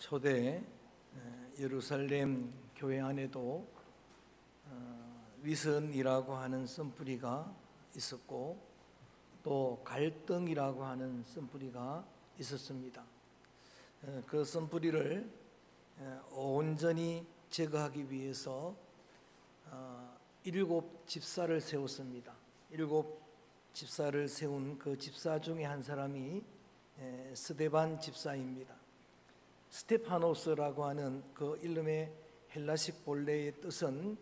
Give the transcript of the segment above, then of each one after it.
초대 예루살렘 교회 안에도 위선이라고 하는 쓴뿌리가 있었고 또 갈등이라고 하는 쓴뿌리가 있었습니다. 그 쓴뿌리를 온전히 제거하기 위해서 7 집사를 세웠습니다. 7 집사를 세운 그 집사 중에 한 사람이 스데반 집사입니다. 스테파노스라고 하는 그 이름의 헬라식 본래의 뜻은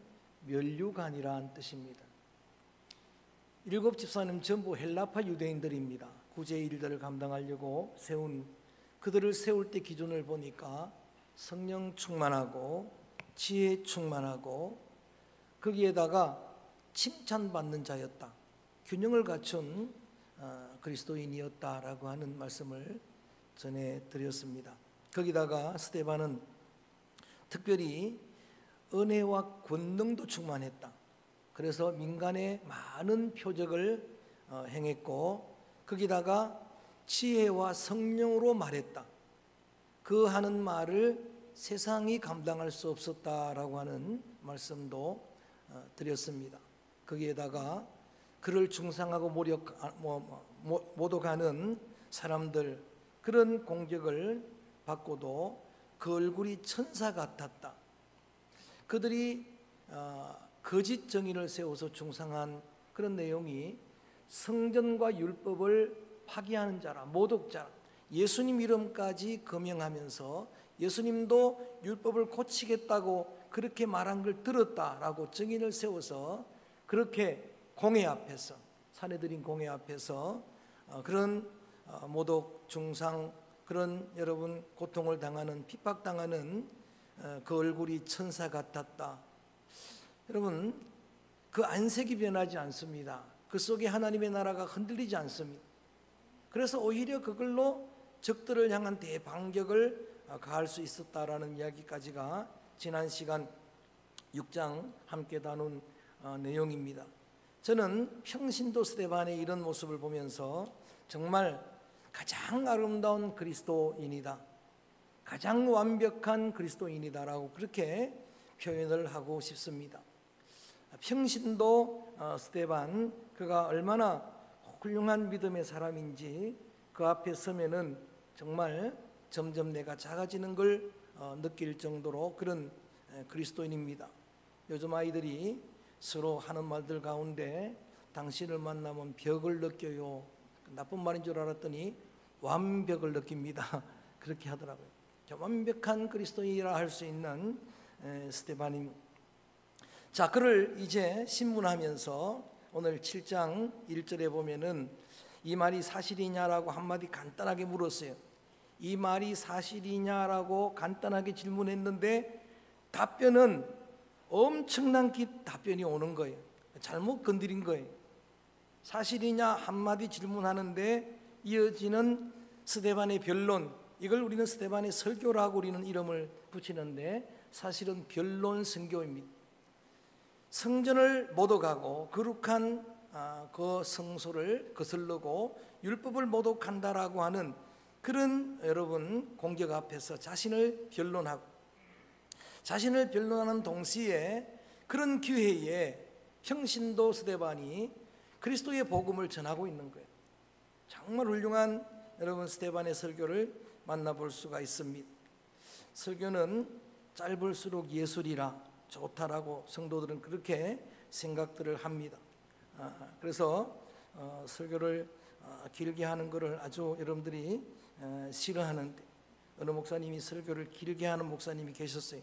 면류관이라는 뜻입니다. 7 집사는 전부 헬라파 유대인들입니다. 구제의 일들을 감당하려고 세운, 그들을 세울 때 기준을 보니까 성령 충만하고 지혜 충만하고 거기에다가 칭찬받는 자였다, 균형을 갖춘 그리스도인이었다라고 하는 말씀을 전해드렸습니다. 거기다가 스데반은 특별히 은혜와 권능도 충만했다. 그래서 민간에 많은 표적을 행했고 거기다가 지혜와 성령으로 말했다. 그 하는 말을 세상이 감당할 수 없었다라고 하는 말씀도 드렸습니다. 거기에다가 그를 중상하고 모독하는 사람들, 그런 공격을 받고도 그 얼굴이 천사 같았다. 그들이 거짓 정의를 세워서 중상한 그런 내용이 성전과 율법을 파기하는 자라, 모독자라, 예수님 이름까지 거명하면서 예수님도 율법을 고치겠다고 그렇게 말한 걸 들었다라고 증인을 세워서 그렇게 공회 앞에서, 사내들인 공회 앞에서 그런 모독, 중상, 그런 여러분 고통을 당하는, 핍박당하는 그 얼굴이 천사 같았다. 여러분, 그 안색이 변하지 않습니다. 그 속에 하나님의 나라가 흔들리지 않습니다. 그래서 오히려 그걸로 적들을 향한 대반격을 가할 수 있었다라는 이야기까지가 지난 시간 6장 함께 다룬 내용입니다. 저는 평신도 스데반의 이런 모습을 보면서 정말 가장 아름다운 그리스도인이다, 가장 완벽한 그리스도인이다라고 그렇게 표현을 하고 싶습니다. 평신도 스데반, 그가 얼마나 훌륭한 믿음의 사람인지 그 앞에 서면은 정말 점점 내가 작아지는 걸 느낄 정도로 그런 그리스도인입니다. 요즘 아이들이 서로 하는 말들 가운데 당신을 만나면 벽을 느껴요, 나쁜 말인 줄 알았더니 완벽을 느낍니다, 그렇게 하더라고요. 완벽한 그리스도인이라 할 수 있는 스데반입니다. 자, 그를 이제 신문하면서 오늘 7장 1절에 보면은 이 말이 사실이냐라고 한마디 간단하게 물었어요. 이 말이 사실이냐라고 간단하게 질문했는데 답변은 엄청난 답변이 오는 거예요. 잘못 건드린 거예요. 사실이냐 한마디 질문하는데 이어지는 스데반의 변론, 이걸 우리는 스데반의 설교라고 우리는 이름을 붙이는데 사실은 변론 선교입니다. 성전을 모독하고 거룩한 그 성소를 거슬르고 율법을 모독한다라고 하는 그런 여러분 공격 앞에서 자신을 변론하고, 자신을 변론하는 동시에 그런 기회에 평신도 스데반이 그리스도의 복음을 전하고 있는 거예요. 정말 훌륭한 여러분 스데반의 설교를 만나볼 수가 있습니다. 설교는 짧을수록 예술이라 좋다라고 성도들은 그렇게 생각들을 합니다. 그래서 설교를 길게 하는 것을 아주 여러분들이 싫어하는데, 어느 목사님이 설교를 길게 하는 목사님이 계셨어요.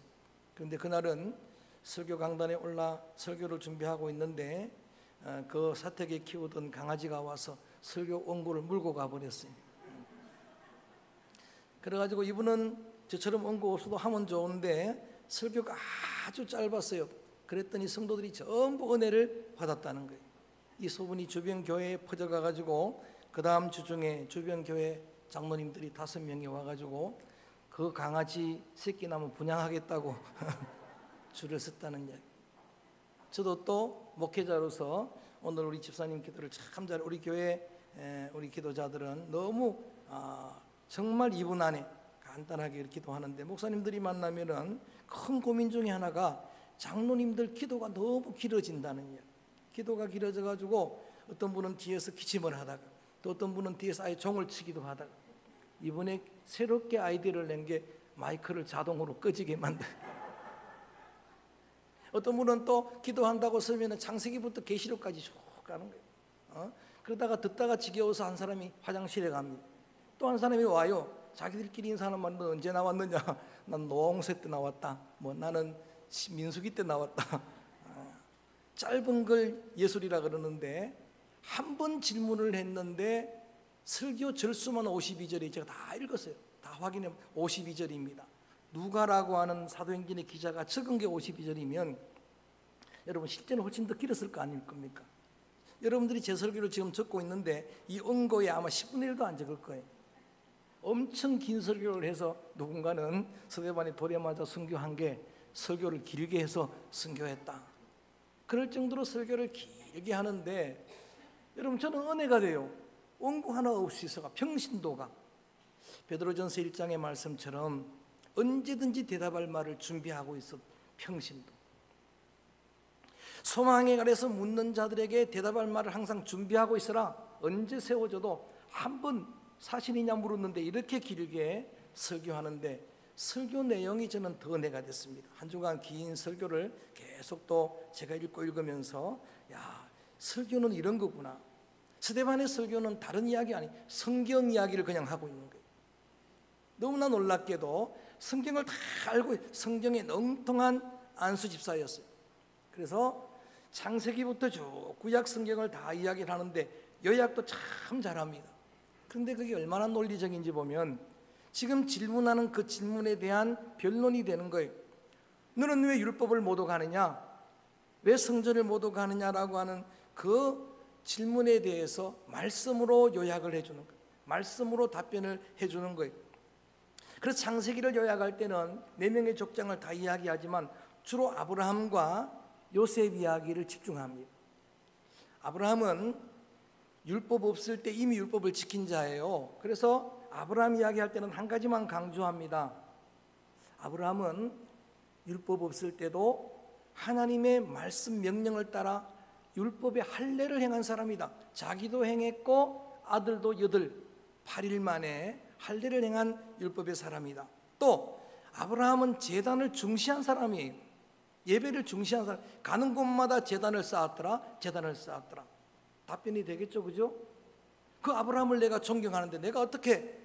그런데 그날은 설교 강단에 올라 설교를 준비하고 있는데 그 사택에 키우던 강아지가 와서 설교 원고를 물고 가버렸어요. 그래가지고 이분은 저처럼 원고 없어도 하면 좋은데 설교가 아주 짧았어요. 그랬더니 성도들이 전부 은혜를 받았다는 거예요. 이 소문이 주변 교회에 퍼져가가지고 그 다음 주 중에 주변 교회 장로님들이 5명이 와가지고 그 강아지 새끼 나면 분양하겠다고 줄을 섰다는 이야기. 저도 또 목회자로서 오늘 우리 집사님 기도를 참 잘, 우리 교회 우리 기도자들은 너무 정말 이분 안에 간단하게 기도하는데, 목사님들이 만나면은 큰 고민 중에 하나가 장로님들 기도가 너무 길어진다는 이야기. 기도가 길어져 가지고 어떤 분은 뒤에서 기침을 하다가, 또 어떤 분은 뒤에서 아예 종을 치기도 하다가, 이번에 새롭게 아이디어를 낸 게 마이크를 자동으로 꺼지게 만든. 어떤 분은 또 기도한다고 서면 창세기부터 계시록까지 쭉 가는 거예요. 그러다가 듣다가 지겨워서 한 사람이 화장실에 갑니다. 또 한 사람이 와요. 자기들끼리 인사하는 말은 너 언제 나왔느냐? 난 노홍세 때 나왔다. 뭐 나는 민수기 때 나왔다. 짧은 걸 예술이라 그러는데, 한 번 질문을 했는데 설교 절수만 52절에 제가 다 읽었어요. 다 확인해. 52절입니다. 누가라고 하는 사도행전의 기자가 적은 게 52절이면 여러분 실제는 훨씬 더 길었을 거 아닐 겁니까? 여러분들이 제 설교를 지금 적고 있는데 이 원고에 아마 10분의 1도 안 적을 거예요. 엄청 긴 설교를 해서 누군가는 스데반이 돌에 맞아 순교한 게 설교를 길게 해서 순교했다. 그럴 정도로 설교를 길게 하는데, 여러분 저는 은혜가 돼요. 원고 하나 없이서가 평신도가 베드로전서 1장의 말씀처럼 언제든지 대답할 말을 준비하고 있어. 평신도 소망의 아래서 묻는 자들에게 대답할 말을 항상 준비하고 있어라. 언제 세워져도 한 번 사실이냐 물었는데 이렇게 길게 설교하는데, 설교 내용이 저는 더 은혜가 됐습니다. 한 주간 긴 설교를 계속 또 제가 읽고 읽으면서, 야, 설교는 이런 거구나. 스데반의 설교는 다른 이야기 아니, 성경 이야기를 그냥 하고 있는 거예요. 너무나 놀랍게도 성경을 다 알고 성경의 엉뚱한 안수 집사였어요. 그래서 창세기부터 쭉 구약 성경을 다 이야기를 하는데 요약도 참 잘합니다. 그런데 그게 얼마나 논리적인지 보면 지금 질문하는 그 질문에 대한 변론이 되는 거예요. 너는 왜 율법을 모독하느냐? 왜 성전을 모독하느냐라고 하는 그 질문에 대해서 말씀으로 요약을 해주는 거예요. 말씀으로 답변을 해주는 거예요. 그래서 창세기를 요약할 때는 4명의 족장을 다 이야기하지만 주로 아브라함과 요셉 이야기를 집중합니다. 아브라함은 율법 없을 때 이미 율법을 지킨 자예요. 그래서 아브라함 이야기할 때는 한 가지만 강조합니다. 아브라함은 율법 없을 때도 하나님의 말씀 명령을 따라 율법의 할례를 행한 사람이다. 자기도 행했고 아들도 8일 만에 할례를 행한 율법의 사람이다. 또 아브라함은 제단을 중시한 사람이에요. 예배를 중시한 사람. 가는 곳마다 제단을 쌓았더라. 제단을 쌓았더라. 답변이 되겠죠, 그죠? 그 아브라함을 내가 존경하는데 내가 어떻게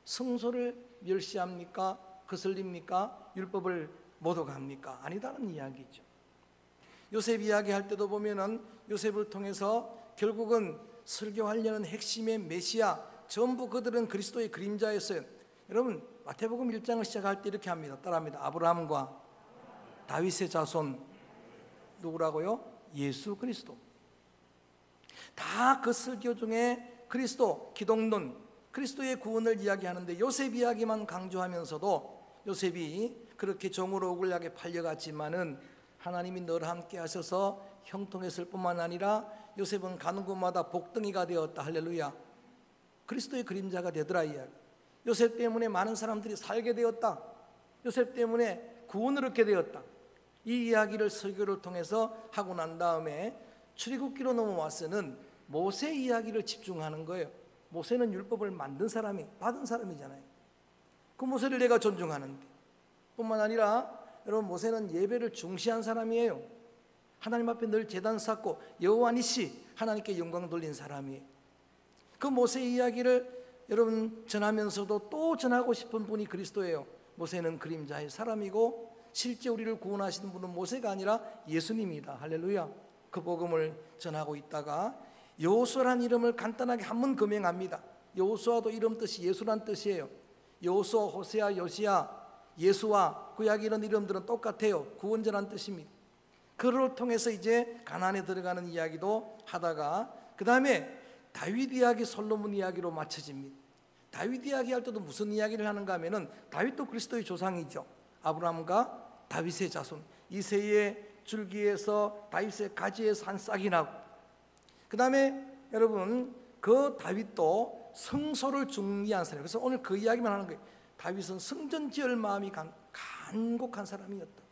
성소를 멸시합니까? 거슬립니까? 율법을 모독합니까? 아니다는 이야기죠. 요셉 이야기할 때도 보면은 요셉을 통해서 결국은 설교하려는 핵심의 메시아, 전부 그들은 그리스도의 그림자였어요. 여러분 마태복음 1장을 시작할 때 이렇게 합니다. 따라합니다. 아브라함과 다윗의 자손 누구라고요? 예수 그리스도. 다 그 설교 중에 그리스도, 기독론, 그리스도의 구원을 이야기하는데 요셉 이야기만 강조하면서도 요셉이 그렇게 종으로 억울하게 팔려갔지만은 하나님이 늘 함께 하셔서 형통했을 뿐만 아니라 요셉은 가는 곳마다 복덩이가 되었다. 할렐루야. 그리스도의 그림자가 되더라 이야기. 요셉 때문에 많은 사람들이 살게 되었다. 요셉 때문에 구원을 얻게 되었다. 이 이야기를 설교를 통해서 하고 난 다음에 출애굽기로 넘어와서는 모세 이야기를 집중하는 거예요. 모세는 율법을 만든 사람이, 받은 사람이잖아요. 그 모세를 내가 존중하는데 뿐만 아니라 여러분 모세는 예배를 중시한 사람이에요. 하나님 앞에 늘 제단 쌓고 여호와 니시 하나님께 영광 돌린 사람이에요. 그 모세 이야기를 여러분 전하면서도 또 전하고 싶은 분이 그리스도예요. 모세는 그림자의 사람이고 실제 우리를 구원하시는 분은 모세가 아니라 예수님이다. 할렐루야. 그 복음을 전하고 있다가 여호수아라는 이름을 간단하게 한번 금행합니다. 여호수아도 이름 뜻이 예수란 뜻이에요. 여호수아, 호세아, 요시야, 예수와 구약 이런 이름들은 똑같아요. 구원자란 뜻입니다. 그를 통해서 이제 가나안에 들어가는 이야기도 하다가 그 다음에 다윗 이야기, 솔로몬 이야기로 맞춰집니다. 다윗 이야기 할 때도 무슨 이야기를 하는가 하면은 다윗도 그리스도의 조상이죠. 아브라함과 다윗의 자손, 이새의 줄기에서 다윗의 가지에서 한 싹이 나고, 그 다음에 여러분 그 다윗도 성소를 중리한 사람. 그래서 오늘 그 이야기만 하는 거예요. 다윗은 성전 지을 마음이 간곡한 사람이었다.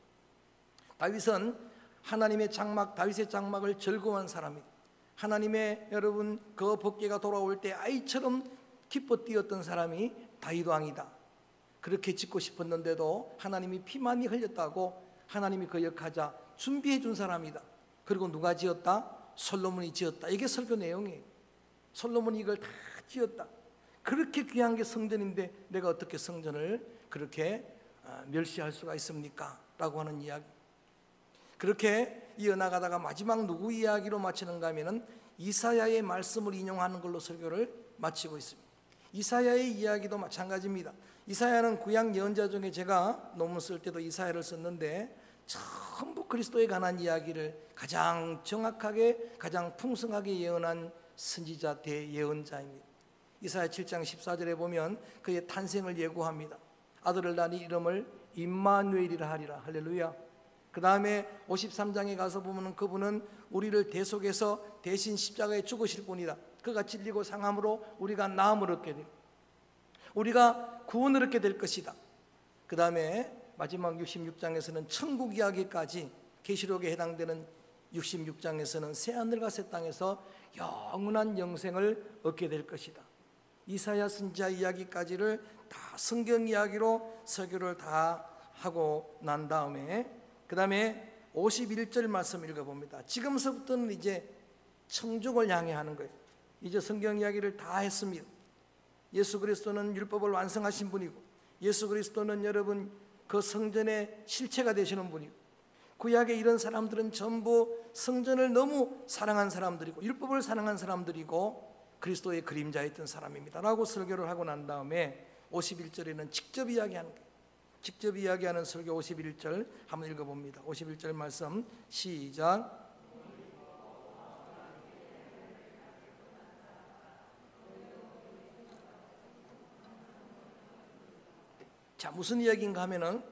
다윗은 하나님의 장막, 다윗의 장막을 즐거워한 사람이다. 하나님의 여러분 그 법궤가 돌아올 때 아이처럼 기뻐 뛰었던 사람이 다윗 왕이다. 그렇게 짓고 싶었는데도 하나님이 피만이 흘렸다고 하나님이 그 역하자 준비해 준 사람이다. 그리고 누가 지었다? 솔로몬이 지었다. 이게 설교 내용이에요. 솔로몬이 이걸 다 지었다. 그렇게 귀한 게 성전인데 내가 어떻게 성전을 그렇게 멸시할 수가 있습니까? 라고 하는 이야기. 그렇게 이어나가다가 마지막 누구 이야기로 마치는가 하면은 이사야의 말씀을 인용하는 걸로 설교를 마치고 있습니다. 이사야의 이야기도 마찬가지입니다. 이사야는 구약 예언자 중에 제가 논문 쓸 때도 이사야를 썼는데 전부 그리스도에 관한 이야기를 가장 정확하게 가장 풍성하게 예언한 선지자 대예언자입니다. 이사야 7장 14절에 보면 그의 탄생을 예고합니다. 아들을 낳으니 이름을 임마누엘이라 하리라. 할렐루야. 그 다음에 53장에 가서 보면 그분은 우리를 대속해서 대신 십자가에 죽으실 분이다. 그가 찔리고 상함으로 우리가 나음을 얻게 되고 우리가 구원을 얻게 될 것이다. 그 다음에 마지막 66장에서는 천국 이야기까지, 계시록에 해당되는 66장에서는 새하늘과 새 땅에서 영원한 영생을 얻게 될 것이다. 이사야 선지자 이야기까지를 다 성경 이야기로 설교를 다 하고 난 다음에 그 다음에 51절 말씀 읽어봅니다. 지금서부터는 이제 청족을 향해 하는 거예요. 이제 성경 이야기를 다 했습니다. 예수 그리스도는 율법을 완성하신 분이고 예수 그리스도는 여러분 그 성전의 실체가 되시는 분이고 구약의 이런 사람들은 전부 성전을 너무 사랑한 사람들이고 율법을 사랑한 사람들이고 그리스도의 그림자였던 사람입니다 라고 설교를 하고 난 다음에 51절에는 직접 이야기하는 거예요. 직접 이야기하는 설교 51절 한번 읽어봅니다. 51절 말씀 시작. 자, 무슨 이야기인가 하면은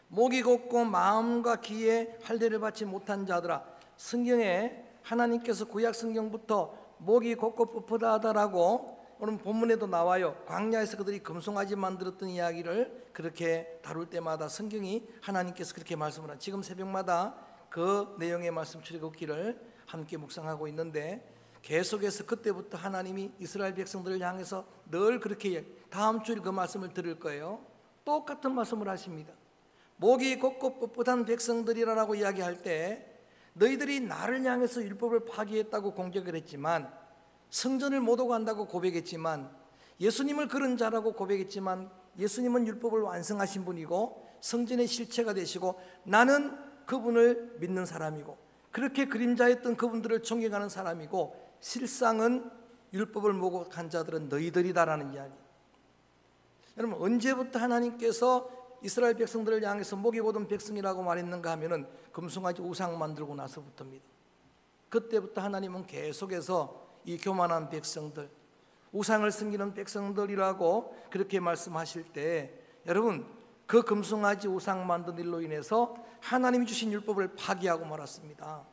목이 곧고 마음과 귀에 할례를 받지 못한 자들아, 성경에 하나님께서 구약 성경부터 목이 곧고 뻣뻣하다라고 오늘 본문에도 나와요. 광야에서 그들이 금송아지 만들었던 이야기를 그렇게 다룰 때마다 성경이 하나님께서 그렇게 말씀을 하죠. 지금 새벽마다 그 내용의 말씀 출애굽기를 함께 묵상하고 있는데 계속해서 그때부터 하나님이 이스라엘 백성들을 향해서 늘 그렇게 다음 주일 그 말씀을 들을 거예요. 똑같은 말씀을 하십니다. 목이 곧고 뻣뻣한 백성들이라고 이야기할 때 너희들이 나를 향해서 율법을 파기했다고 공격을 했지만 성전을 못 오고 한다고 고백했지만 예수님을 그런 자라고 고백했지만 예수님은 율법을 완성하신 분이고 성전의 실체가 되시고 나는 그분을 믿는 사람이고 그렇게 그림자였던 그분들을 존경하는 사람이고 실상은 율법을 모독한 자들은 너희들이다라는 이야기. 여러분 언제부터 하나님께서 이스라엘 백성들을 향해서 목이 곧은 백성이라고 말했는가 하면은 금송아지 우상 만들고 나서부터입니다. 그때부터 하나님은 계속해서 이 교만한 백성들, 우상을 섬기는 백성들이라고 그렇게 말씀하실 때 여러분 그 금송아지 우상 만든 일로 인해서 하나님이 주신 율법을 파기하고 말았습니다.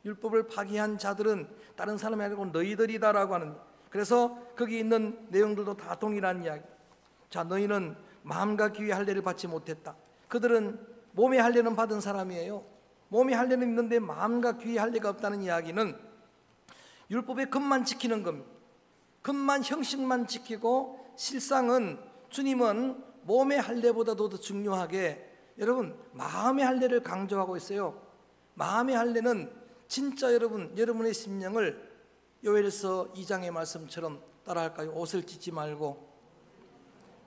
율법을 파기한 자들은 다른 사람이 아니고 너희들이다라고 하는, 그래서 거기 있는 내용들도 다 동일한 이야기. 자, 너희는 마음과 귀의 할례를 받지 못했다. 그들은 몸의 할례는 받은 사람이에요. 몸의 할례는 있는데 마음과 귀의 할례가 없다는 이야기는 율법의 겉만 지키는 겁니다. 겉만 형식만 지키고 실상은 주님은 몸의 할례보다도 더 중요하게 여러분 마음의 할례를 강조하고 있어요. 마음의 할례는 진짜 여러분의 심령을 요엘서 2장의 말씀처럼 따라할까요? 옷을 찢지 말고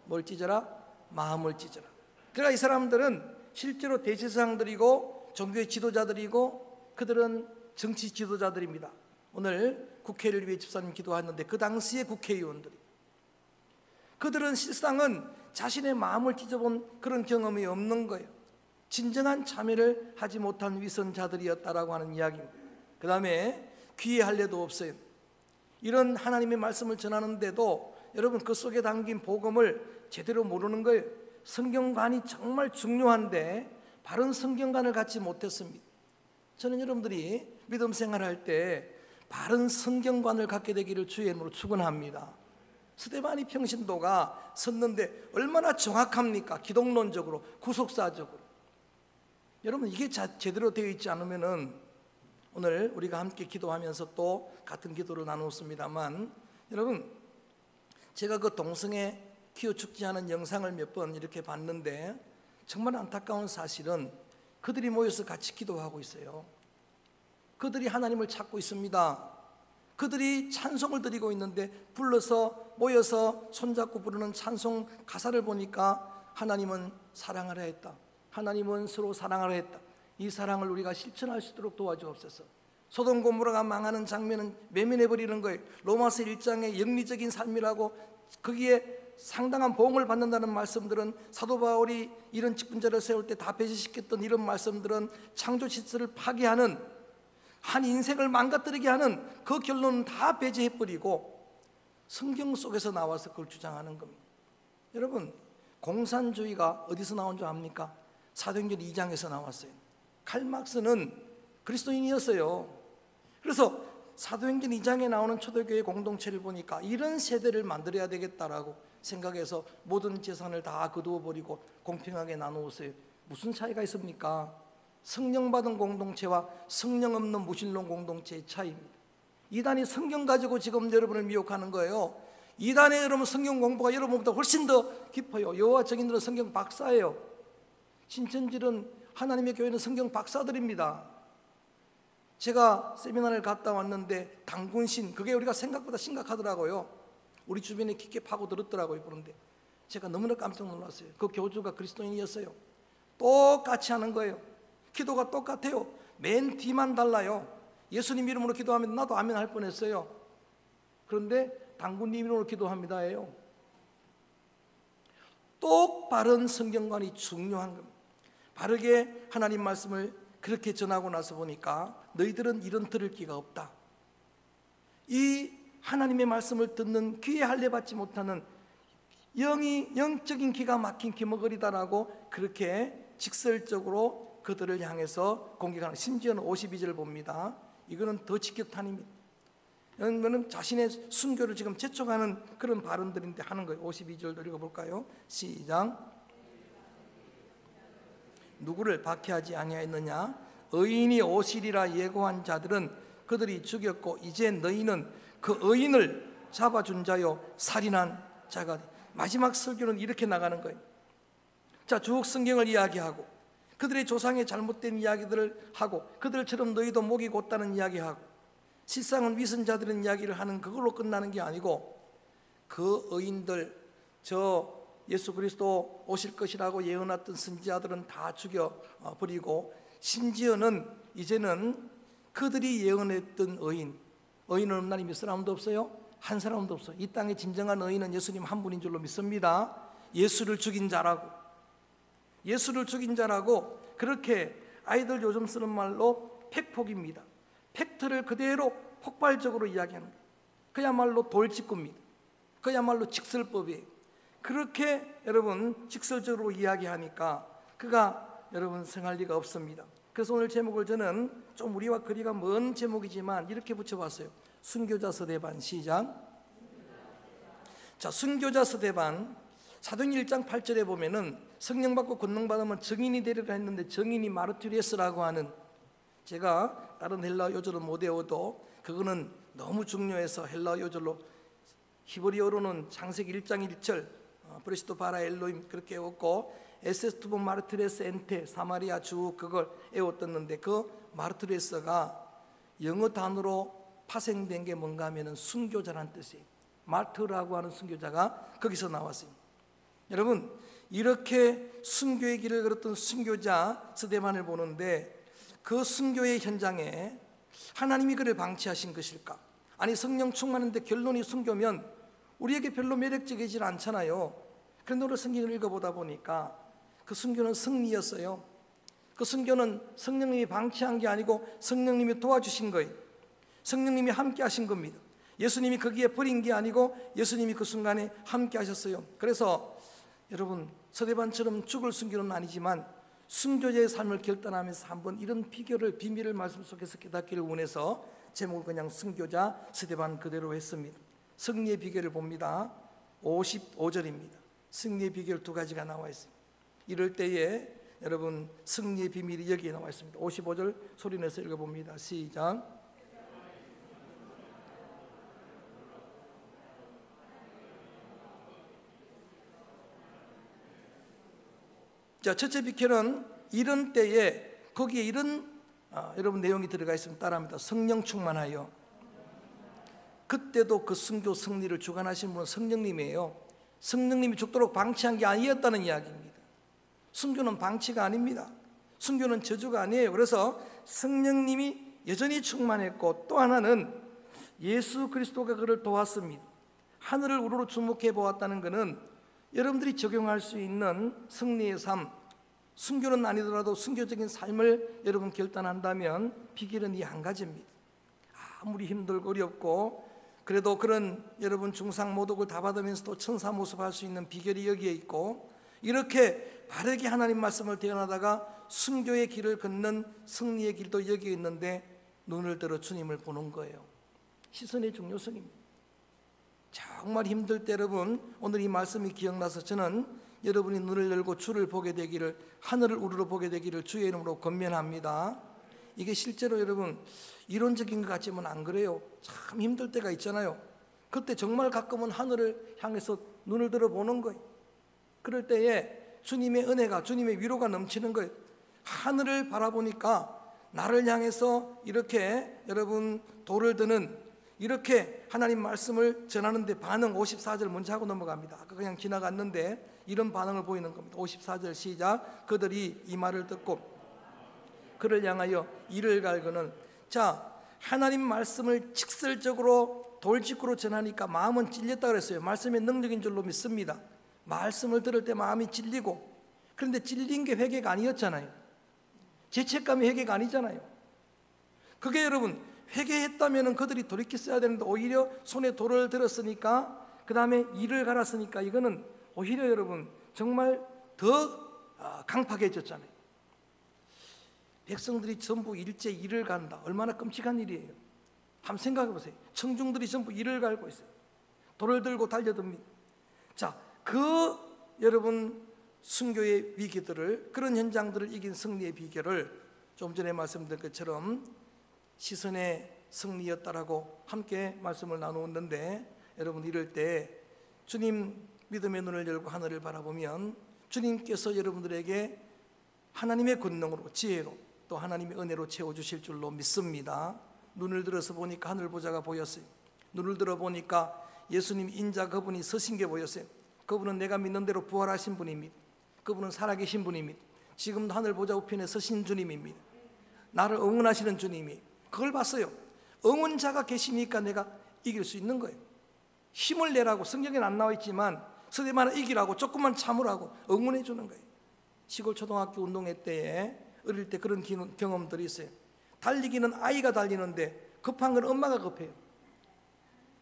뭘 찢어라? 마음을 찢어라. 그러니까 이 사람들은 실제로 대제사장들이고 종교의 지도자들이고 그들은 정치 지도자들입니다. 오늘 국회를 위해 집사님 기도하는데 그 당시의 국회의원들이 그들은 실상은 자신의 마음을 찢어본 그런 경험이 없는 거예요. 진정한 참여를 하지 못한 위선자들이었다라고 하는 이야기입니다. 그 다음에 귀의 할례도 없어요. 이런 하나님의 말씀을 전하는데도 여러분 그 속에 담긴 복음을 제대로 모르는 거예요. 성경관이 정말 중요한데 바른 성경관을 갖지 못했습니다. 저는 여러분들이 믿음 생활할 때 바른 성경관을 갖게 되기를 주의 이름으로 축원합니다. 스데반이 평신도가 섰는데 얼마나 정확합니까? 기독론적으로, 구속사적으로. 여러분, 이게 제대로 되어 있지 않으면은, 오늘 우리가 함께 기도하면서 또 같은 기도를 나눴습니다만, 여러분, 제가 그 동성애 키워 죽지 않은 영상을 몇 번 이렇게 봤는데 정말 안타까운 사실은 그들이 모여서 같이 기도하고 있어요. 그들이 하나님을 찾고 있습니다. 그들이 찬송을 드리고 있는데 모여서 손잡고 부르는 찬송 가사를 보니까 하나님은 사랑하라 했다. 하나님은 서로 사랑하라 했다. 이 사랑을 우리가 실천할 수 있도록 도와주옵소서. 소돔 고모라가 망하는 장면은 외면해버리는 거예요. 로마서 1장의 영리적인 삶이라고, 거기에 상당한 보응을 받는다는 말씀들은, 사도 바울이 이런 직분자를 세울 때 다 배제시켰던 이런 말씀들은 창조 질서를 파괴하는, 한 인생을 망가뜨리게 하는 그 결론은 다 배제해버리고 성경 속에서 나와서 그걸 주장하는 겁니다. 여러분, 공산주의가 어디서 나온 줄 압니까? 사도행전 2장에서 나왔어요. 칼막스는 그리스도인이었어요. 그래서 사도행전 2장에 나오는 초대교회 공동체를 보니까 이런 세대를 만들어야 되겠다라고 생각해서 모든 재산을 다 거두어버리고 공평하게 나누었어요. 무슨 차이가 있습니까? 성령 받은 공동체와 성령 없는 무신론 공동체의 차이입니다. 이단이 성경 가지고 지금 여러분을 미혹하는 거예요. 이단의 여러분 성경 공부가 여러분보다 훨씬 더 깊어요. 여호와 증인들은 성경 박사예요. 신천지는, 하나님의 교회는 성경 박사들입니다. 제가 세미나를 갔다 왔는데 당군신, 그게 우리가 생각보다 심각하더라고요. 우리 주변에 깊게 파고들었더라고요. 그런데 제가 너무나 깜짝 놀랐어요. 그 교주가 그리스도인이었어요. 똑같이 하는 거예요. 기도가 똑같아요. 맨 뒤만 달라요. 예수님 이름으로 기도하면 나도 아멘 할 뻔했어요. 그런데 당군님 이름으로 기도합니다예요. 똑바른 성경관이 중요한 겁니다. 바르게 하나님 말씀을 그렇게 전하고 나서 보니까 너희들은 이런 들을 기가 없다. 이 하나님의 말씀을 듣는 귀에 할례 받지 못하는 영적인 기가 막힌 기머거리다라고 그렇게 직설적으로 그들을 향해서 공격하는, 심지어는 52절을 봅니다. 이거는 더 직격탄입니다. 이거는 자신의 순교를 지금 재촉하는 그런 발언들인데 하는 거예요. 52절도 읽어볼까요? 시작. 누구를 박해하지 아니하였느냐? 의인이 오시리라 예고한 자들은 그들이 죽였고 이제 너희는 그 의인을 잡아준 자요 살인한 자가. 마지막 설교는 이렇게 나가는 거예요. 자, 주옥 성경을 이야기하고 그들의 조상의 잘못된 이야기들을 하고 그들처럼 너희도 목이 곧다는 이야기하고 실상은 위선자들은 이야기를 하는, 그걸로 끝나는 게 아니고 그 의인들, 저 예수 그리스도 오실 것이라고 예언했던 선지자들은 다 죽여버리고 심지어는 이제는 그들이 예언했던 의인은 없나니 몇 사람도 없어요? 한 사람도 없어요. 이 땅의 진정한 의인은 예수님 한 분인 줄로 믿습니다. 예수를 죽인 자라고 그렇게 아이들 요즘 쓰는 말로 팩폭입니다. 팩트를 그대로 폭발적으로 이야기하는 거예요. 그야말로 돌직구입니다. 그야말로 직설법이에요. 그렇게 여러분 직설적으로 이야기하니까 그가 여러분 성할 리가 없습니다. 그래서 오늘 제목을 저는 좀 우리와 거리가 먼 제목이지만 이렇게 붙여봤어요. 순교자 서대반. 시작. 자, 순교자 서대반. 사도행전 1장 8절에 보면은 성령 받고 권능 받으면 증인이 되리라 했는데 정인이 마르투리에스라고 하는, 제가 다른 헬라어 요절은 못 외워도 그거는 너무 중요해서 헬라어 요절로, 히브리어로는 창세기 1장 1절 브레시토 바라 엘로임 그렇게 외웠고, 에세스투본 마르투레스 엔테 사마리아 주 그걸 외웠었는데 그 마르투레스가 영어 단어로 파생된 게 뭔가 하면은 순교자라는 뜻이에요. 마르트라고 하는 순교자가 거기서 나왔어요. 여러분, 이렇게 순교의 길을 걸었던 순교자 스데반을 보는데 그 순교의 현장에 하나님이 그를 방치하신 것일까? 아니, 성령 충만한데 결론이 순교면 우리에게 별로 매력적이질 않잖아요. 그런데 오늘 성경을 읽어보다 보니까 그 순교는 승리였어요. 그 순교는 성령님이 방치한 게 아니고 성령님이 도와주신 거예요. 성령님이 함께 하신 겁니다. 예수님이 거기에 버린 게 아니고 예수님이 그 순간에 함께 하셨어요. 그래서 여러분, 서대반처럼 죽을 순교는 아니지만 순교자의 삶을 결단하면서 한번 이런 비밀을 말씀 속에서 깨닫기를 원해서 제목을 그냥 순교자 서대반 그대로 했습니다. 승리의 비결을 봅니다. 55절입니다. 승리의 비결 두 가지가 나와 있습니다. 이럴 때에 여러분 승리의 비밀이 여기에 나와 있습니다. 55절 소리내서 읽어봅니다. 시작. 자, 첫째 비결은 이런 때에 거기에 이런 여러분 내용이 들어가 있으면 따라합니다. 성령 충만하여. 그때도 그 순교 승리를 주관하신 분은 성령님이에요. 성령님이 죽도록 방치한 게 아니었다는 이야기입니다. 순교는 방치가 아닙니다. 순교는 저주가 아니에요. 그래서 성령님이 여전히 충만했고, 또 하나는 예수 그리스도가 그를 도왔습니다. 하늘을 우러러 주목해 보았다는 것은 여러분들이 적용할 수 있는 승리의 삶, 순교는 아니더라도 순교적인 삶을 여러분 결단한다면 비결은 이 한 가지입니다. 아무리 힘들고 어렵고 그래도 그런 여러분 중상모독을 다 받으면서도 천사 모습할 수 있는 비결이 여기에 있고, 이렇게 바르게 하나님 말씀을 대언하다가 순교의 길을 걷는 승리의 길도 여기에 있는데 눈을 들어 주님을 보는 거예요. 시선의 중요성입니다. 정말 힘들 때 여러분 오늘 이 말씀이 기억나서 저는 여러분이 눈을 열고 주를 보게 되기를, 하늘을 우러러 보게 되기를 주의 이름으로 권면합니다. 이게 실제로 여러분 이론적인 것 같지만 안 그래요. 참 힘들 때가 있잖아요. 그때 정말 가끔은 하늘을 향해서 눈을 들어 보는 거예요. 그럴 때에 주님의 은혜가, 주님의 위로가 넘치는 거예요. 하늘을 바라보니까 나를 향해서 이렇게 여러분 돌을 드는, 이렇게 하나님 말씀을 전하는데 반응 54절 먼저 하고 넘어갑니다. 아까 그냥 지나갔는데 이런 반응을 보이는 겁니다. 54절 시작. 그들이 이 말을 듣고 그를 향하여 이를 갈거는, 자, 하나님 말씀을 직설적으로 돌직구로 전하니까 마음은 찔렸다 그랬어요. 말씀의 능력인 줄로 믿습니다. 말씀을 들을 때 마음이 찔리고, 그런데 찔린 게 회개가 아니었잖아요. 죄책감이 회개가 아니잖아요. 그게 여러분 회개했다면 그들이 돌이켰어야 되는데 오히려 손에 돌을 들었으니까, 그 다음에 이를 갈았으니까 이거는 오히려 여러분 정말 더 강팍해졌잖아요. 백성들이 전부 일제 이를 간다. 얼마나 끔찍한 일이에요. 한번 생각해 보세요. 청중들이 전부 이를 갈고 있어요. 돌을 들고 달려듭니다. 자, 그 여러분 순교의 위기들을, 그런 현장들을 이긴 승리의 비결을 좀 전에 말씀드린 것처럼 시선의 승리였다라고 함께 말씀을 나누었는데, 여러분 이럴 때 주님 믿음의 눈을 열고 하늘을 바라보면 주님께서 여러분들에게 하나님의 권능으로, 지혜로, 또 하나님의 은혜로 채워주실 줄로 믿습니다. 눈을 들어서 보니까 하늘 보좌가 보였어요. 눈을 들어 보니까 예수님 인자 그분이 서신 게 보였어요. 그분은 내가 믿는 대로 부활하신 분입니다. 그분은 살아계신 분입니다. 지금도 하늘 보좌 우편에 서신 주님입니다. 나를 응원하시는 주님이, 그걸 봤어요. 응원자가 계시니까 내가 이길 수 있는 거예요. 힘을 내라고 성경에는 안 나와 있지만 서대만을 이기라고, 조금만 참으라고 응원해 주는 거예요. 시골 초등학교 운동회 때에 어릴 때 그런 경험들이 있어요. 달리기는 아이가 달리는데 급한 건 엄마가 급해요.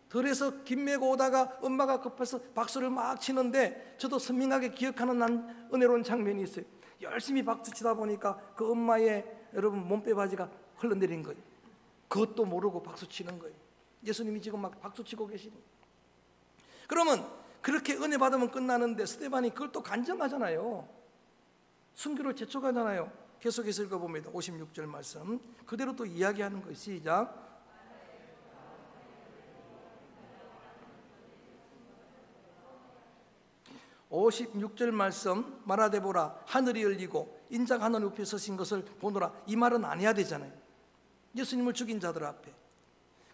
들에서 김 메고 오다가 엄마가 급해서 박수를 막 치는데, 저도 선명하게 기억하는 난 은혜로운 장면이 있어요. 열심히 박수 치다 보니까 그 엄마의 여러분 몸빼 바지가 흘러내린 거예요. 그것도 모르고 박수 치는 거예요. 예수님이 지금 막 박수 치고 계시는 거예요. 그러면 그렇게 은혜 받으면 끝나는데 스데반이 그걸 또 간증하잖아요. 순교를 재촉하잖아요. 계속해서 읽어봅니다. 56절 말씀 그대로 또 이야기하는 거예요. 시작. (56절) 말씀 말하되 보라 하늘이 열리고 인자가 하늘 높이 서신 것을 보노라. 이 말은 안 해야 되잖아요. 예수님을 죽인 자들 앞에.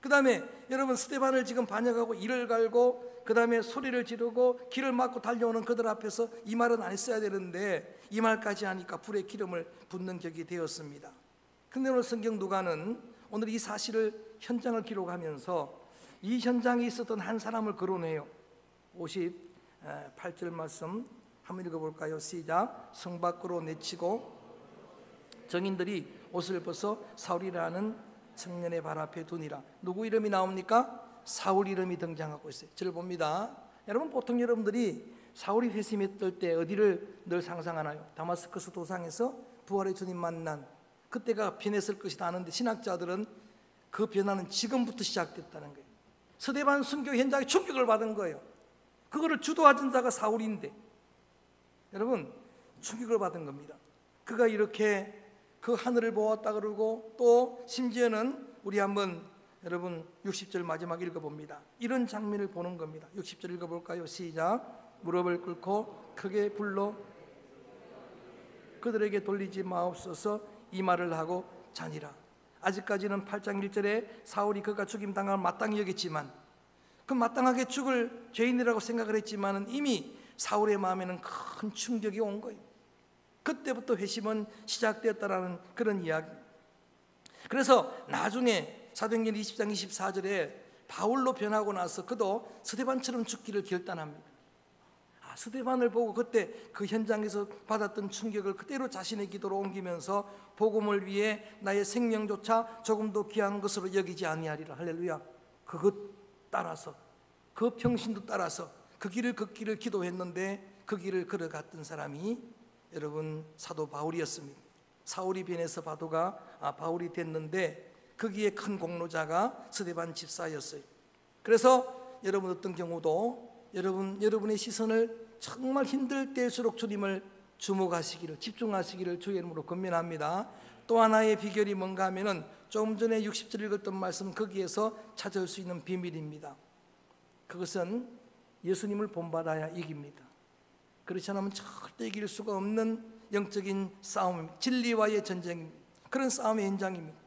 그 다음에 여러분 스데반을 지금 반역하고 이를 갈고 그 다음에 소리를 지르고 길을 막고 달려오는 그들 앞에서 이 말은 안 했어야 되는데 이 말까지 하니까 불에 기름을 붓는 격이 되었습니다. 근데 오늘 성경 누가는 오늘 이 사실을, 현장을 기록하면서 이 현장에 있었던 한 사람을 거론해요. 58절 말씀 한번 읽어볼까요? 시작. 성 밖으로 내치고 정인들이 옷을 벗어 사울이라는 청년의 발 앞에 두니라. 누구 이름이 나옵니까? 사울 이름이 등장하고 있어요. 저를 봅니다. 여러분 보통 여러분들이 사울이 회심했을 때 어디를 늘 상상하나요? 다마스커스 도상에서 부활의 주님 만난 그때가 변했을 것이다 하는데, 신학자들은 그 변화는 지금부터 시작됐다는 거예요. 스데반 순교 현장에 충격을 받은 거예요. 그거를 주도하던 자가 사울인데 여러분 충격을 받은 겁니다. 그가 이렇게 그 하늘을 보았다 그러고 또 심지어는 우리 한번 여러분 60절 마지막 읽어봅니다. 이런 장면을 보는 겁니다. 60절 읽어볼까요? 시작. 무릎을 꿇고 크게 불러 그들에게 돌리지 마옵소서 이 말을 하고 자니라. 아직까지는 8장 1절에 사울이 그가 죽임당함을 마땅히 여겼지만 그 마땅하게 죽을 죄인이라고 생각을 했지만 이미 사울의 마음에는 큰 충격이 온 거예요. 그때부터 회심은 시작되었다라는 그런 이야기. 그래서 나중에 사도행전 20장 24절에 바울로 변하고 나서 그도 스데반처럼 죽기를 결단합니다. 스데반을 보고 그때 그 현장에서 받았던 충격을 그대로 자신의 기도로 옮기면서 복음을 위해 나의 생명조차 조금도 귀한 것으로 여기지 아니하리라. 할렐루야. 그것 따라서 그 평신도 따라서 그 길을 걷기를 기도했는데 그 길을 걸어갔던 사람이 여러분 사도 바울이었습니다. 사울이 변해서 바울이 됐는데 거기에 큰 공로자가 스데반 집사였어요. 그래서 여러분 어떤 경우도 여러분의 시선을 정말 힘들 때일수록 주님을 주목하시기를 집중하시기를 주의 이름으로 권면합니다. 또 하나의 비결이 뭔가 하면은 조금 전에 60절 읽었던 말씀 거기에서 찾을 수 있는 비밀입니다. 그것은 예수님을 본받아야 이깁니다. 그렇지 않으면 절대 이길 수가 없는 영적인 싸움, 진리와의 전쟁, 그런 싸움의 현장입니다.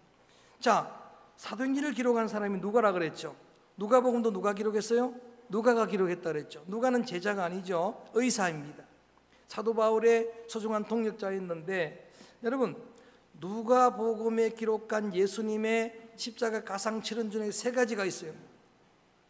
자, 사도행전을 기록한 사람이 누가라 그랬죠? 누가복음도 누가 기록했어요? 누가가 기록했다 그랬죠. 누가는 제자가 아니죠. 의사입니다. 사도 바울의 소중한 동역자였는데 여러분 누가복음에 기록한 예수님의 십자가 가상 치른 중에 세 가지가 있어요.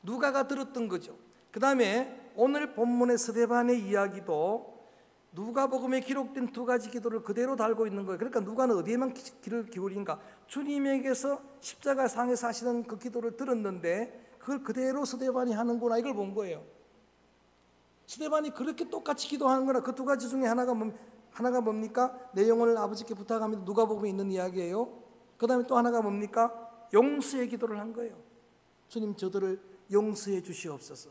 누가가 들었던 거죠. 그 다음에 오늘 본문의 스데반의 이야기도 누가복음에 기록된 두 가지 기도를 그대로 달고 있는 거예요. 그러니까 누가는 어디에만 귀를 기울인가? 주님에게서 십자가 상에서 하시는 그 기도를 들었는데 그걸 그대로 스데반이 하는구나 이걸 본 거예요. 스데반이 그렇게 똑같이 기도하는 거나 그 두 가지 중에 하나가 뭡니까? 내 영혼을 아버지께 부탁합니다. 누가복음에 있는 이야기예요. 그 다음에 또 하나가 뭡니까? 용서의 기도를 한 거예요. 주님 저들을 용서해 주시옵소서.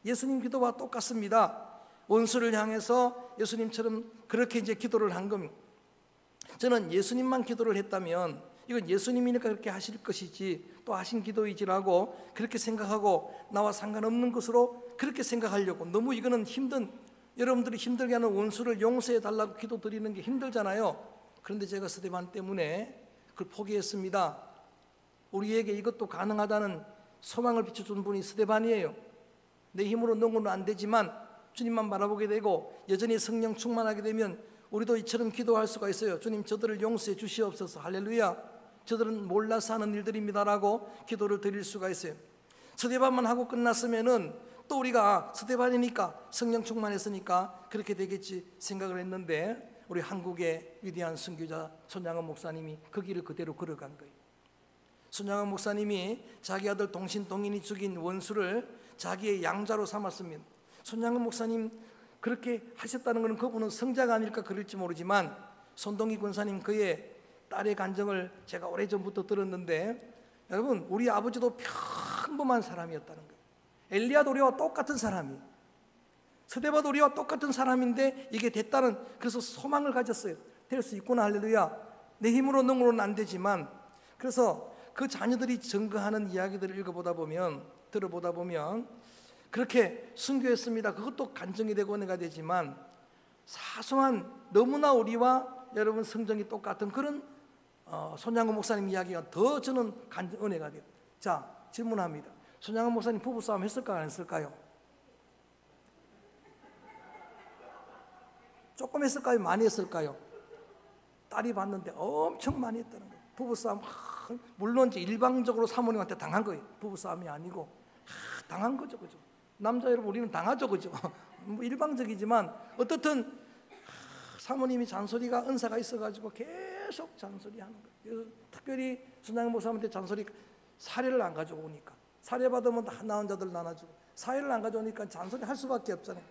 예수님 기도와 똑같습니다. 원수를 향해서 예수님처럼 그렇게 이제 기도를 한 겁니다. 저는 예수님만 기도를 했다면 이건 예수님이니까 그렇게 하실 것이지 또 하신 기도이지라고 그렇게 생각하고 나와 상관없는 것으로 그렇게 생각하려고 너무 이거는 여러분들이 힘들게 하는 원수를 용서해 달라고 기도 드리는 게 힘들잖아요. 그런데 제가 스데반 때문에 그걸 포기했습니다. 우리에게 이것도 가능하다는 소망을 비춰준 분이 스데반이에요. 내 힘으로 너무는 안 되지만 주님만 바라보게 되고 여전히 성령 충만하게 되면 우리도 이처럼 기도할 수가 있어요. 주님 저들을 용서해 주시옵소서. 할렐루야. 저들은 몰라서 하는 일들입니다라고 기도를 드릴 수가 있어요. 스데반만 하고 끝났으면은 또 우리가 스데반이니까 성령 충만했으니까 그렇게 되겠지 생각을 했는데 우리 한국의 위대한 선교자 손양원 목사님이 그 길을 그대로 걸어간 거예요. 손양원 목사님이 자기 아들 동신동인이 죽인 원수를 자기의 양자로 삼았습니다. 손양원 목사님 그렇게 하셨다는 것은 그분은 성자가 아닐까 그럴지 모르지만 손동희 권사님 그의 딸의 간증을 제가 오래전부터 들었는데 여러분 우리 아버지도 평범한 사람이었다는 거예요. 엘리야도 우리와 똑같은 사람이에요. 스데반도 우리와 똑같은 사람인데 이게 됐다는 그래서 소망을 가졌어요. 될 수 있구나. 할렐루야. 내 힘으로 능으로는 안 되지만 그래서 그 자녀들이 증거하는 이야기들을 들어보다 보면 그렇게 순교했습니다. 그것도 간증이 되고 은혜가 되지만 사소한 너무나 우리와 여러분 성정이 똑같은 그런 손양원 목사님 이야기가 더 저는 은혜가 돼요. 자 질문합니다. 손양원 목사님 부부싸움 했을까요? 안 했을까요? 조금 했을까요? 많이 했을까요? 딸이 봤는데 엄청 많이 했다는 거예요. 부부싸움 물론 이제 일방적으로 사모님한테 당한 거예요. 부부싸움이 아니고 당한 거죠. 그죠? 남자 여러분 우리는 당하죠. 그죠? 뭐 일방적이지만 어떻든 사모님이 잔소리가 은사가 있어가지고 계속 잔소리하는 거예요. 특별히 손양원 목사님한테 잔소리 사례를 안 가져오니까 사례 받으면 다 나은 자들 나눠주고 사례를 안 가져오니까 잔소리 할 수밖에 없잖아요.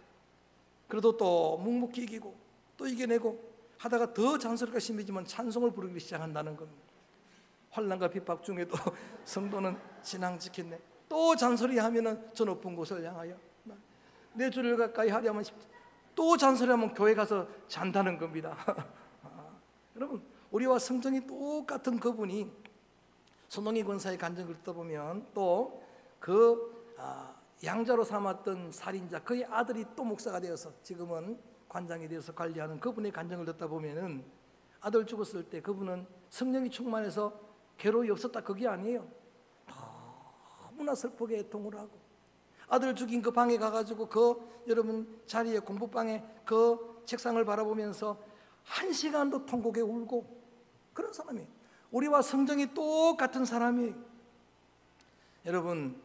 그래도 또 묵묵히 이기고 또 이겨내고 하다가 더 잔소리가 심해지면 찬송을 부르기 시작한다는 겁니다. 환난과 핍박 중에도 성도는 신앙 지켰네. 또 잔소리하면은 저 높은 곳을 향하여 내 주를 가까이 하려면 또 잔소리하면 교회 가서 잔다는 겁니다. 여러분, 우리와 성정이 똑같은 그분이 손동희 권사의 간증을 듣다 보면 또 양자로 삼았던 살인자, 그의 아들이 또 목사가 되어서 지금은 관장이 되어서 관리하는 그분의 간증을 듣다 보면은 아들 죽었을 때 그분은 성령이 충만해서 괴로움이 없었다, 그게 아니에요. 너무나 슬프게 애통을 하고 아들 죽인 그 방에 가가지고 여러분 자리에 공부방에 그 책상을 바라보면서 1시간도 통곡에 울고 그런 사람이에요. 우리와 성정이 똑같은 사람이에요. 여러분,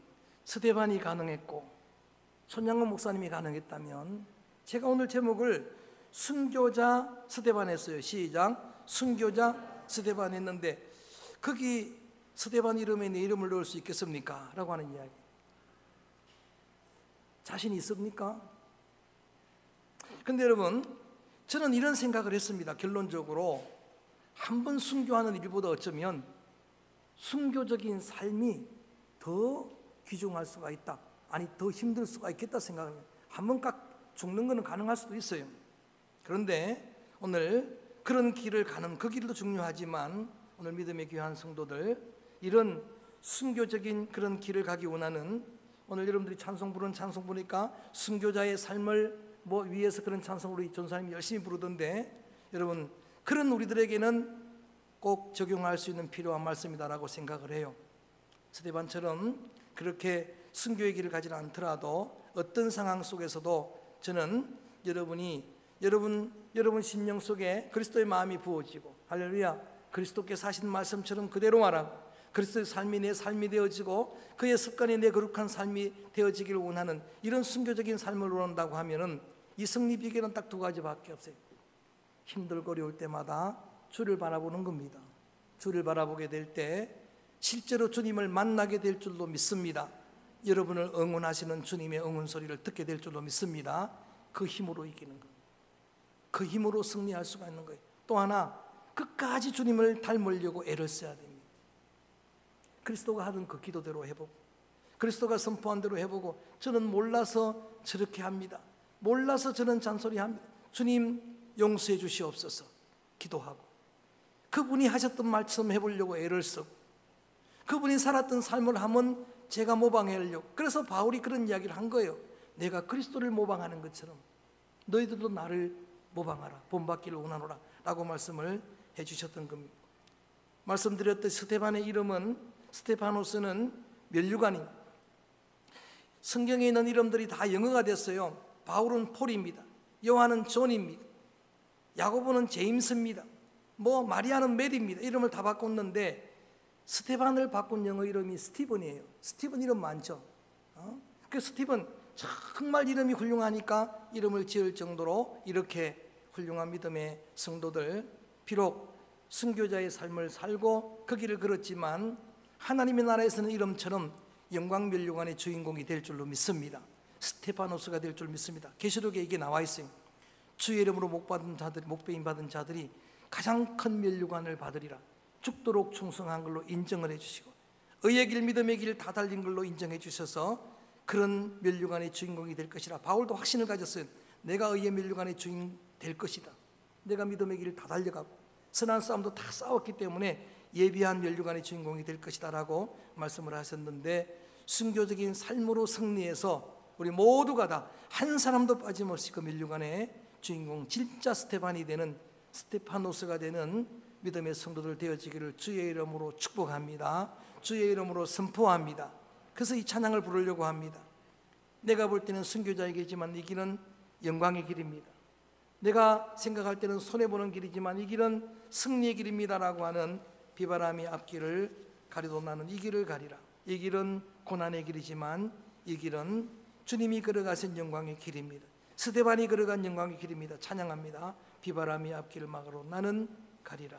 스데반이 가능했고 손양원 목사님이 가능했다면 제가 오늘 제목을 순교자 스데반 했어요. 시작. 순교자 스데반 했는데 거기 스데반 이름에 내 이름을 넣을 수 있겠습니까? 라고 하는 이야기. 자신 있습니까? 근데 여러분, 저는 이런 생각을 했습니다. 결론적으로 한 번 순교하는 일보다 어쩌면 순교적인 삶이 더 귀중할 수가 있다, 아니 더 힘들 수가 있겠다 생각합니다. 한 번 깍 죽는 것은 가능할 수도 있어요. 그런데 오늘 그런 길을 가는 그 길도 중요하지만 오늘 믿음의 귀한 성도들, 이런 순교적인 그런 길을 가기 원하는, 오늘 여러분들이 찬송 부르는 찬송 보니까 순교자의 삶을 위해서 그런 찬송을 우리 전사님이 열심히 부르던데, 여러분 그런 우리들에게는 꼭 적용할 수 있는 필요한 말씀이다라고 생각을 해요. 스데반처럼 그렇게 순교의 길을 가지는 않더라도 어떤 상황 속에서도 저는 여러분 심령 속에 그리스도의 마음이 부어지고, 할렐루야, 그리스도께서 하신 말씀처럼 그대로 말하고 그리스도의 삶이 내 삶이 되어지고 그의 습관이 내 거룩한 삶이 되어지기를 원하는 이런 순교적인 삶을 원한다고 하면은 이 승리 비결은 딱 두 가지밖에 없어요. 힘들고 어려울 때마다 주를 바라보는 겁니다. 주를 바라보게 될 때 실제로 주님을 만나게 될 줄로 믿습니다. 여러분을 응원하시는 주님의 응원 소리를 듣게 될 줄로 믿습니다. 그 힘으로 이기는 거예요. 그 힘으로 승리할 수가 있는 거예요. 또 하나, 끝까지 주님을 닮으려고 애를 써야 됩니다. 그리스도가 하던 그 기도대로 해보고 그리스도가 선포한 대로 해보고, 저는 몰라서 저렇게 합니다, 몰라서 저는 잔소리합니다, 주님 용서해 주시옵소서 기도하고, 그분이 하셨던 말처럼 해보려고 애를 쓰고, 그분이 살았던 삶을 한번 제가 모방하려고. 그래서 바울이 그런 이야기를 한 거예요. 내가 그리스도를 모방하는 것처럼 너희들도 나를 모방하라, 본받기를 원하노라 라고 말씀을 해주셨던 겁니다. 말씀드렸듯이 스데반의 이름은, 스데파노스는 면류관입니다. 성경에 있는 이름들이 다 영어가 됐어요. 바울은 폴입니다. 요한은 존입니다. 야고보는 제임스입니다. 마리아는 메리입니다. 이름을 다 바꿨는데 스테반을 바꾼 영어 이름이 스티븐이에요. 스티븐 이름 많죠. 그 스티븐 정말 이름이 훌륭하니까 이름을 지을 정도로 이렇게 훌륭한 믿음의 성도들, 비록 순교자의 삶을 살고 그 길을 걸었지만 하나님의 나라에서는 이름처럼 영광 면류관의 주인공이 될 줄로 믿습니다. 스테파노스가 될 줄 믿습니다. 계시록에 이게 나와 있어요. 주의 이름으로 목배임 받은 자들이 가장 큰 면류관을 받으리라. 죽도록 충성한 걸로 인정을 해주시고 의의 길 믿음의 길 다 달린 걸로 인정해 주셔서 그런 면류관의 주인공이 될 것이라. 바울도 확신을 가졌어요. 내가 의의 면류관의 주인 될 것이다. 내가 믿음의 길을 다 달려가고 선한 싸움도 다 싸웠기 때문에 예비한 면류관의 주인공이 될 것이다 라고 말씀을 하셨는데, 순교적인 삶으로 승리해서 우리 모두가 다 한 사람도 빠짐없이 그 면류관의 주인공, 진짜 스테반이 되는, 스테파노스가 되는 믿음의 성도들 되어지기를 주의 이름으로 축복합니다. 주의 이름으로 선포합니다. 그래서 이 찬양을 부르려고 합니다. 내가 볼 때는 순교자의 길이지만 이 길은 영광의 길입니다. 내가 생각할 때는 손해보는 길이지만 이 길은 승리의 길입니다라고 하는 비바람이 앞길을 가리도 나는 이 길을 가리라. 이 길은 고난의 길이지만 이 길은 주님이 걸어가신 영광의 길입니다. 스데반이 걸어간 영광의 길입니다. 찬양합니다. 비바람이 앞길을 막으로 나는 가리라.